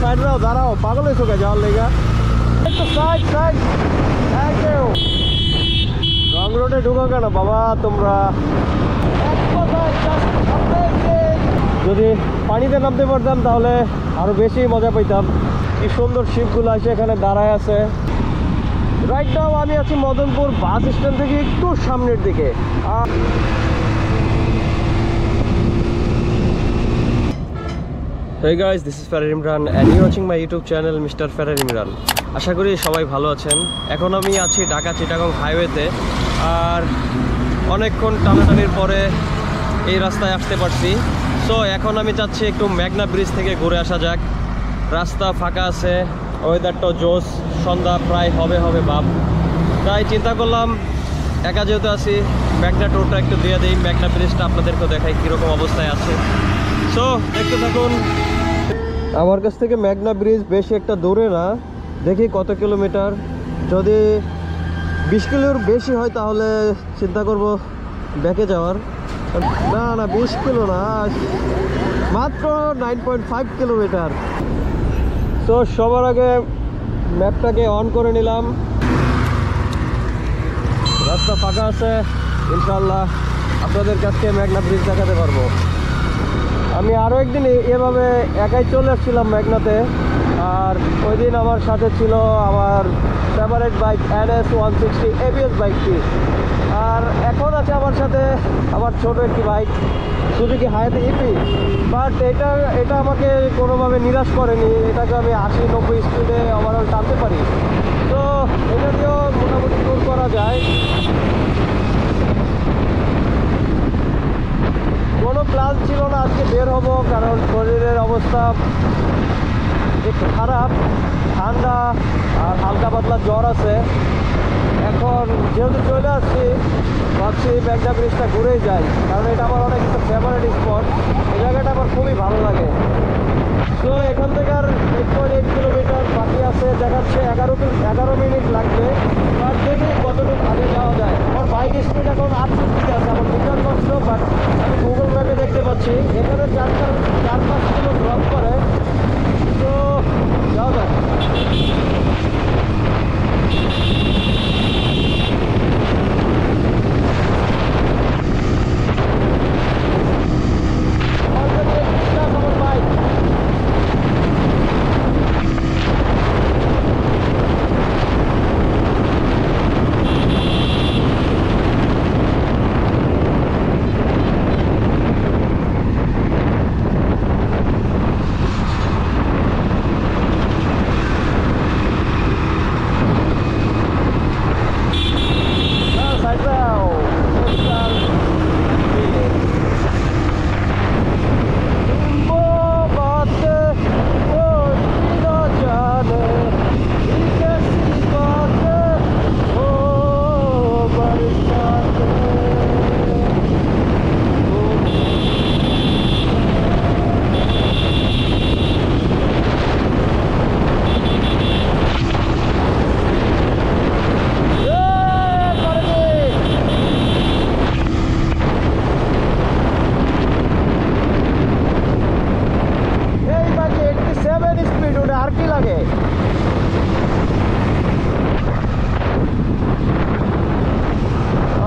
Side দাও, দাঁড়াও, পাগল হয়েছো কে যাওয়ার লেগা? একটু side side. Thank you. Wrong রোডে ঢুকো কেন বাবা তোমরা? যদি পানিতে নামতে পারতাম তাহলে আরো বেশি মজা পাইতাম। কি সুন্দর শিপগুলো এসে এখানে দাঁড়ায় আছে। রাইট নাও আমি আছি মদনপুর বাস স্ট্যান্ড থেকে একটু সামনের দিকে। Hey guys, this is Farar Imran and you're watching my YouTube channel Mr. Farar Imran. আশা করি সবাই ভালো আছেন। এখন আমি আছি ঢাকা চিটাগং হাইওয়েতে, আর অনেকক্ষণ টানাটানির পরে এই রাস্তায় আসতে পারছি। সো এখন আমি চাচ্ছি একটু মেঘনা ব্রিজ থেকে ঘুরে আসা যাক। রাস্তা ফাঁকা আছে, ওয়েদারটাও জোস, সন্ধ্যা প্রায় হবে ভাব। তাই চিন্তা করলাম একা যেহেতু আছি, মেঘনা টোরটা একটু দিয়ে দিই, মেঘনা ব্রিজটা আপনাদেরকেও দেখাই কীরকম অবস্থায় আছে। সো দেখতে থাকুন। আমার কাছ থেকে মেঘনা ব্রিজ বেশি একটা দূরে না, দেখি কত কিলোমিটার। যদি 20 কিলোর বেশি হয় তাহলে চিন্তা করব ব্যাকে যাওয়ার। না না 20 কিলো না, মাত্র 9.5 কিলোমিটার। সো সবার আগে ম্যাপটাকে অন করে নিলাম। রাস্তা ফাঁকা আছে, ইনশাল্লাহ আপনাদের কাছে মেঘনা ব্রিজ দেখাতে পারবো। আমি আরও একদিন এভাবে একাই চলে আসছিলাম মেঘনাতে, আর ওই দিন আমার সাথে ছিল আমার ফেভারিট বাইক NS 160 ABS বাইকটি, আর এখন আছে আমার সাথে আমার ছোট একটি বাইক সুজুকি হায়াতে ইপি। বাট এটা আমাকে কোনোভাবে নিরাশ করেনি, এটাকে আমি 80-90 স্পিডে ওভারঅল টানতে পারি। তো এটা দিয়েও মোটামুটি ট্যুর করা যায়। কোনো প্ল্যান ছিল না আজকে বের হব, কারণ শরীরের অবস্থা একটু খারাপ, ঠান্ডা আর হালকা পাতলা জ্বর আছে। এখন যেহেতু চলে আসছি, ভাবছি মেঘনা ব্রিজটা ঘুরেই যাই, কারণ এটা আমার অনেক একটা ফেভারিট স্পট। এই জায়গাটা আমার খুবই ভালো লাগে। তো এখান থেকে আর 8.8 কিলোমিটার বাকি আছে, দেখাচ্ছে 11 মিনিট লাগবে। বাট দেখি কতটুকু আগে যাওয়া যায়। আমার বাইক স্পিড এখন 850 আছে, আমার মিটার কষ্ট, বাট আমি গুগল ম্যাপে দেখতে পাচ্ছি এখানে 4-5 কিলো ড্রপ করে। তো যাওয়া যায়।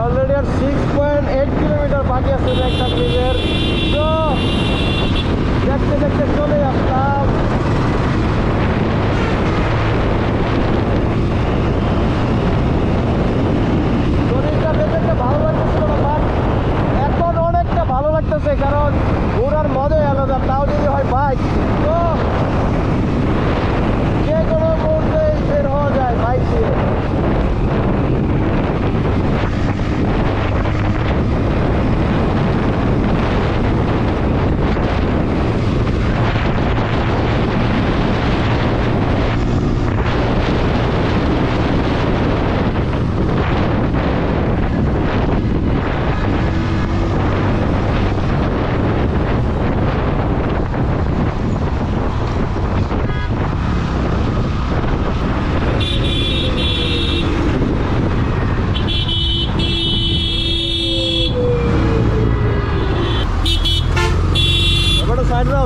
অলরেডি আর 6.8 কিলোমিটার বাকি আছে মেঘনা ব্রিজের। তো দেখতে দেখতে চলে আসলাম। শরীরটা দেখতে ভালো লাগতেছিল না, বাট এখন অনেকটা ভালো লাগতেছে, কারণ ঘোরার মজাই আলাদা। তাও যদি হয় বাইক, তো যে কোনো মুহূর্তে বের হওয়া যায় বাইক দিয়ে।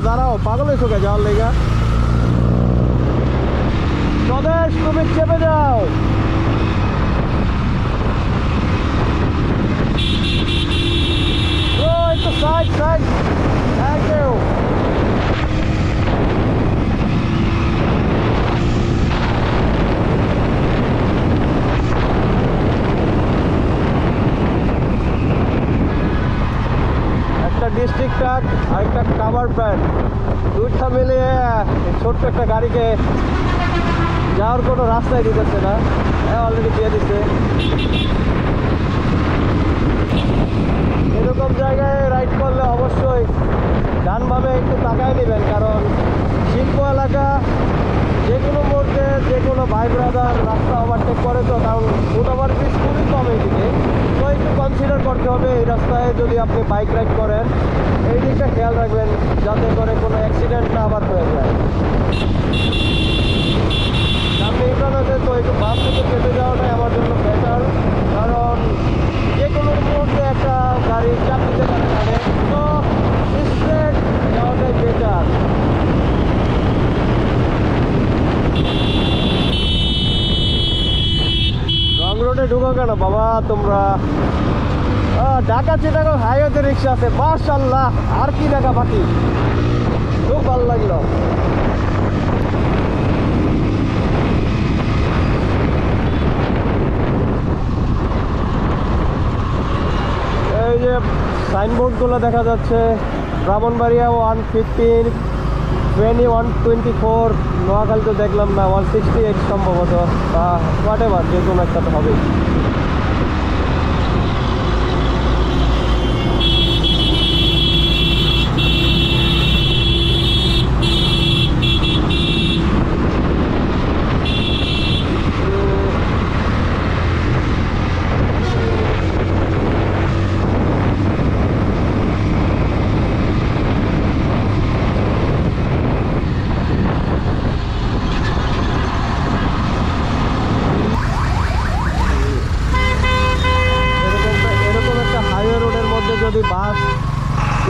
দাঁড়াও, পাগল হয়েছো কে যাওয়ার লেগা? স্বদেশ তুমি চেপে যাও। ও একটু সাইড সাইড, থ্যাংক ইউ। একটা ডিস্ট্রিক্ট ট্রাক আর একটা কাভার প্যান্ট, দুইটা মিলিয়ে ছোট্ট একটা গাড়িকে যাওয়ার কোনো রাস্তায় দিতেছে না, অলরেডি দিয়ে দিচ্ছে। এরকম জায়গায় রাইড করলে অবশ্যই ডানভাবে একটু তাকায় নেবেন, কারণ শিল্প এলাকা, যে কোনো মুহূর্তে যে কোনো ভাই ব্রাদার রাস্তা ওভারটেক করে, তো কারণ ফুটওভার ব্রিজ খুবই কম এইদিকে, তো একটু কনসিডার করতে হবে এই রাস্তায় যদি আপনি বাইক রাইড করেন। এই দিকটা খেয়াল রাখবেন যাতে করে কোনো অ্যাক্সিডেন্ট না আবার হয়ে যায়। সামনে ইউটার্ন আছে, তো একটু বাস থেকে কেটে যাওয়াটাই আমার জন্য বেটার, কারণ যে কোনো মুহূর্তে একটা গাড়ি চাপ দিতে পারে, তো স্ট্রেট যাওয়াটাই বেটার। রং রোডে ঢুকো কেন বাবা তোমরা? ঢাকা চিটাগং হাইওয়েতে রিক্সা আছে, মাশাআল্লাহ। আর কি দেখা বাকি, খুব ভালো লাগলো। এই যে সাইনবোর্ডগুলো দেখা যাচ্ছে, ব্রাহ্মণবাড়িয়া 115, ফেনী 124, নোয়াখালী তো দেখলাম না, 168 সম্ভবত, বা হোয়াট এভার, যে কোনো একটা তো হবেই। যদি বাস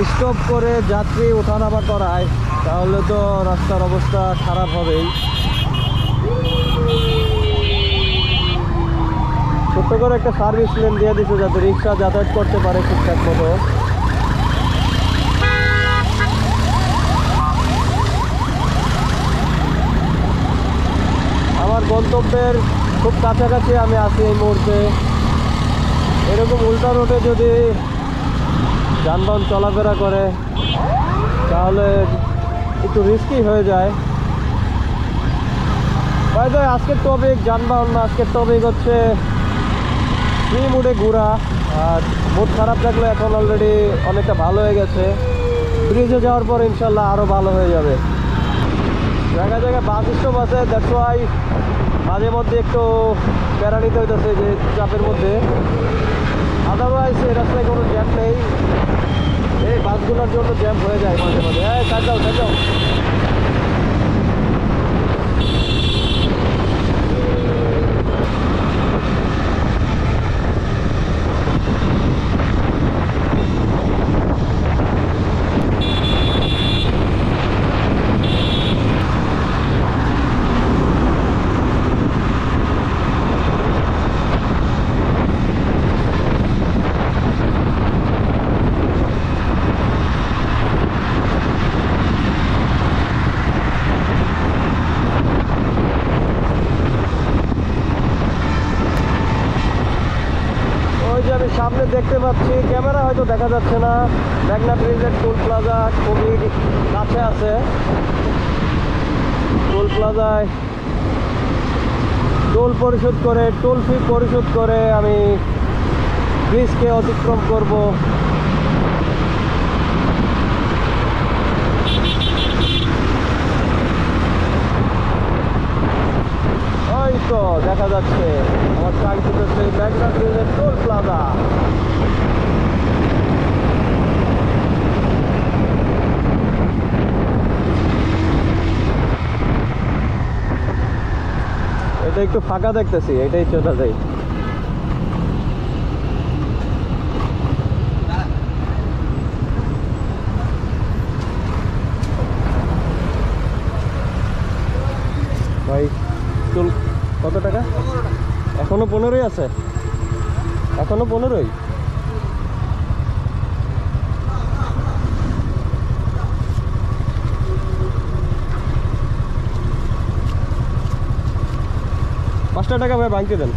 স্টপ করে যাত্রী ওঠানামা করায় তাহলে তো রাস্তার অবস্থা খারাপ হবেই। ছোট্ট করে একটা সার্ভিস লেন দিয়ে দিচ্ছে যাতে রিক্সা যাতায়াত করতে পারে ঠিকঠাক মতো। আমার গন্তব্যের খুব কাছাকাছি আমি আছি এই মুহূর্তে। এরকম উল্টা রোডে যদি যানবাহন চলাফেরা করে তাহলে একটু রিস্কি হয়ে যায়। বাইরে আজকের টপিক যানবাহন না, আজকের টপিক হচ্ছে ফ্রি মুডে ঘোরা। আর মুড খারাপ থাকলে এখন অলরেডি অনেকটা ভালো হয়ে গেছে, ব্রিজে যাওয়ার পর ইনশাল্লাহ আরও ভালো হয়ে যাবে। জায়গায় জায়গায় বাস স্টপ আছে, দ্যাটস ওয়াই মাঝে মধ্যে একটু প্যারা নিতে হইতেছে যে চাপের মধ্যে। আদারওয়াইজ এই রাস্তায় কোনো জ্যাম নেই, এই বাসগুলোর জন্য জ্যাম হয়ে যায় মাঝে মাঝে। হ্যাঁ সাজাও সাজাও। সামনে দেখতে পাচ্ছি, ক্যামেরা হয়তো দেখা যাচ্ছে না, মেঘনা ব্রিজের টোল প্লাজা খুবই কাছে আছে। টোল প্লাজায় টোল পরিশোধ করে, টোল ফি পরিশোধ করে আমি ব্রিজকে অতিক্রম করব। ওই তো দেখা যাচ্ছে আমার কাঙ্ক্ষিত সেই মেঘনা ব্রিজের টোল প্লাজা। এটা একটু ফাঁকা দেখতেছি, এটাই চলে যাই। ভাই একটু কত টাকা? এখনো 15ই আছে, এখনো 15ই। টাকা ভাই ভাঙতে দেন।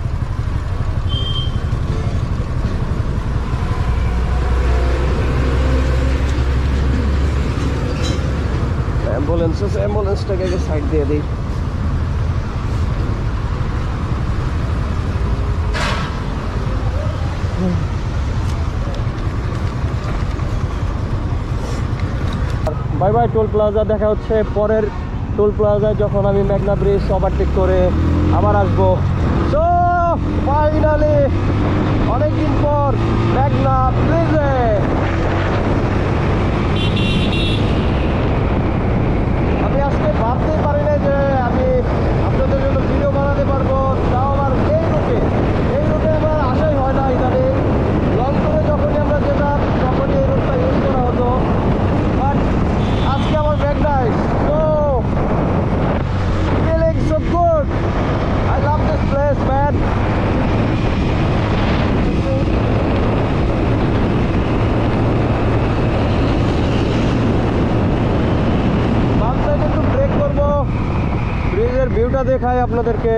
অ্যাম্বুলেন্সটাকে আগে সাইড দিয়ে দিই। বাই বাই টোল প্লাজা, দেখা হচ্ছে পরের টোল প্লাজায় যখন আমি মেঘনা ব্রিজ ওভারটেক করে আবার আসবো। তো ফাইনালি অনেকদিন পর মেঘনা ব্রিজে। আমি আজকে ভাবতেই পারি না যে আমি আপনাদের জন্য ভিডিও বানাতে পারবো, তাও আমার এই রুটে আমার আশাই হয় না। ইদানিং লং ট্যুরে যখনই আমরা যেতাম তখনই এই রুটটা ইউজ করা হতো, বাট আজকে আমার মেঘনায় তো feeling so good. I love this place, man. বাম সাইডে একটু ব্রেক করবো, ব্রিজের ভিউটা দেখাই আপনাদেরকে।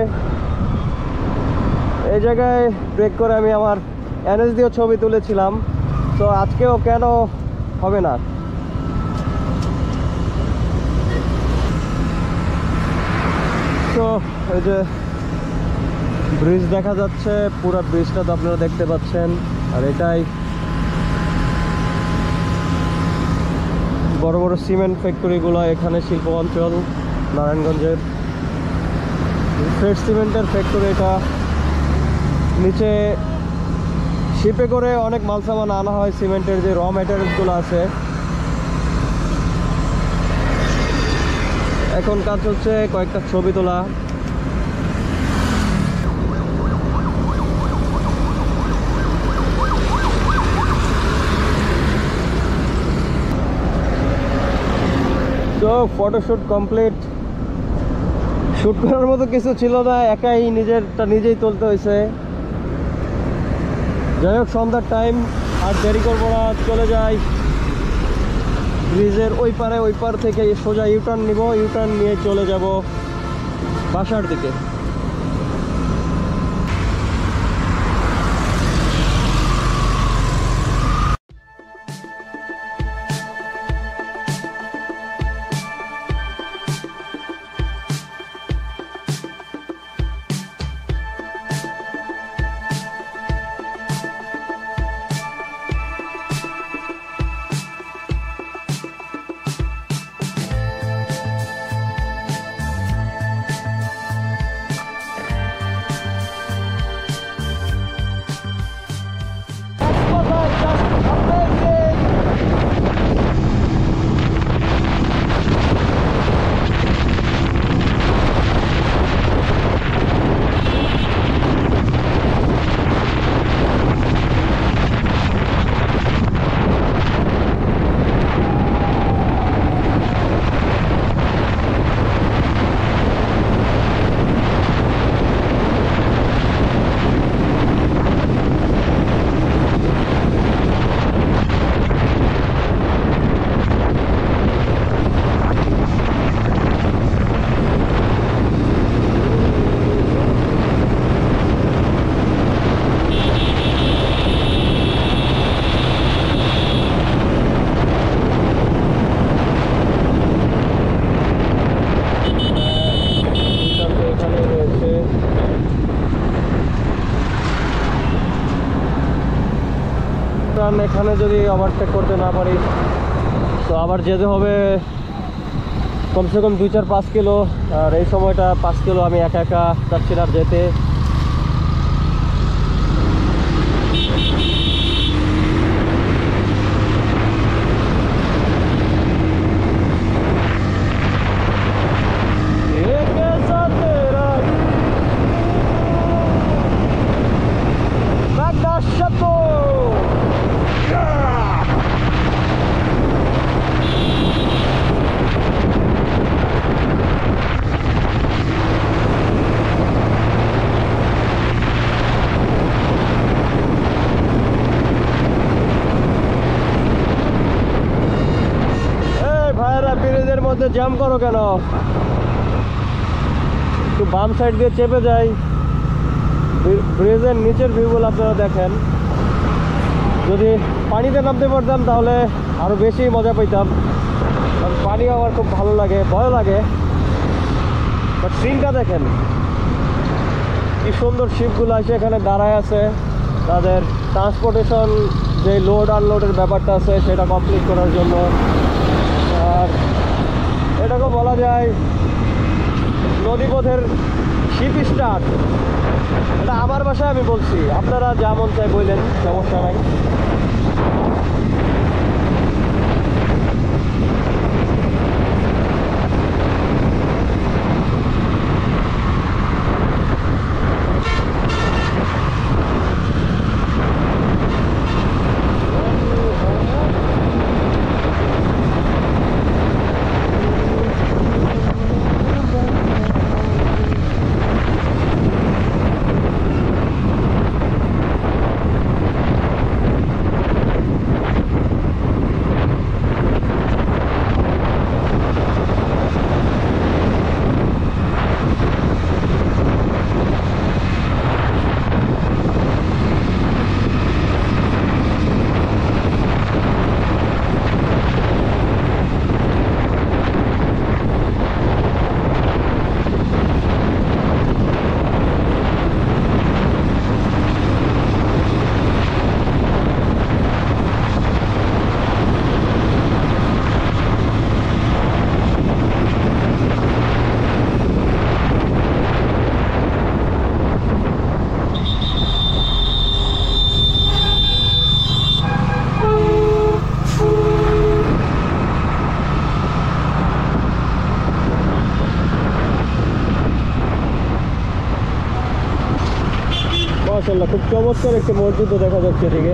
এই জায়গায় ব্রেক করে আমি আমার এনএস দিয়েও ছবি তুলেছিলাম, তো আজকেও কেন হবে না। তো এই যে ব্রিজ দেখা যাচ্ছে, পুরো ব্রিজটা তো আপনারা দেখতে পাচ্ছেন। আর এটাই বড় বড় সিমেন্ট ফ্যাক্টরিগুলো এখানে, শিল্প অঞ্চল নারায়ণগঞ্জের ফ্রেশ সিমেন্টের ফ্যাক্টরি। এটা নিচে শিপে করে অনেক মাল সামান আনা হয়, সিমেন্টের যে র ম্যাটেরিয়ালসগুলো আছে। এখন কাজ হচ্ছে কয়েকটা ছবি তোলা। তো ফটোশ্যুট কমপ্লিট। শ্যুট করার মতো কিছু ছিল না, একাই নিজেরটা নিজেই তুলতে হয়েছে। যাই হোক, সন্ধ্যার টাইম, আর দেরি করবো না, চলে যাই ব্রিজের ওই পার থেকে সোজা ইউটার্ন নিব, ইউটার্ন নিয়ে চলে যাব বাসার দিকে। এখানে যদি ওভারটেক করতে না পারি তো আবার যেতে হবে কমসে কম 2-4-5 কিলো। আর এই সময়টা 5 কিলো আমি একা চাচ্ছি না যেতে। তোমরা ব্রিজের মধ্যে জ্যাম করো কেন? একটু বাম সাইড দিয়ে চেপে যাই। ব্রিজের নিচের ভিউগুলো আপনারা দেখেন। যদি পানিতে নামতে পারতাম তাহলে আরো বেশি মজা পাইতাম, কারণ পানি আমার খুব ভালো লাগে, ভয় লাগে। বাট সিনটা দেখেন, কি সুন্দর শিপগুলো এসে এখানে দাঁড়ায় আছে, তাদের ট্রান্সপোর্টেশন যে লোড আনলোডের ব্যাপারটা আছে সেটা কমপ্লিট করার জন্য। আর এটাকে বলা যায় নদীপথের শিপ স্টার্ট। এটা আমার ভাষায় আমি বলছি, আপনারা যা মন চাই বললেন, সমস্যা নাই। মাশাআল্লাহ, খুব চমৎকার একটি মসজিদও দেখা যাচ্ছে এদিকে।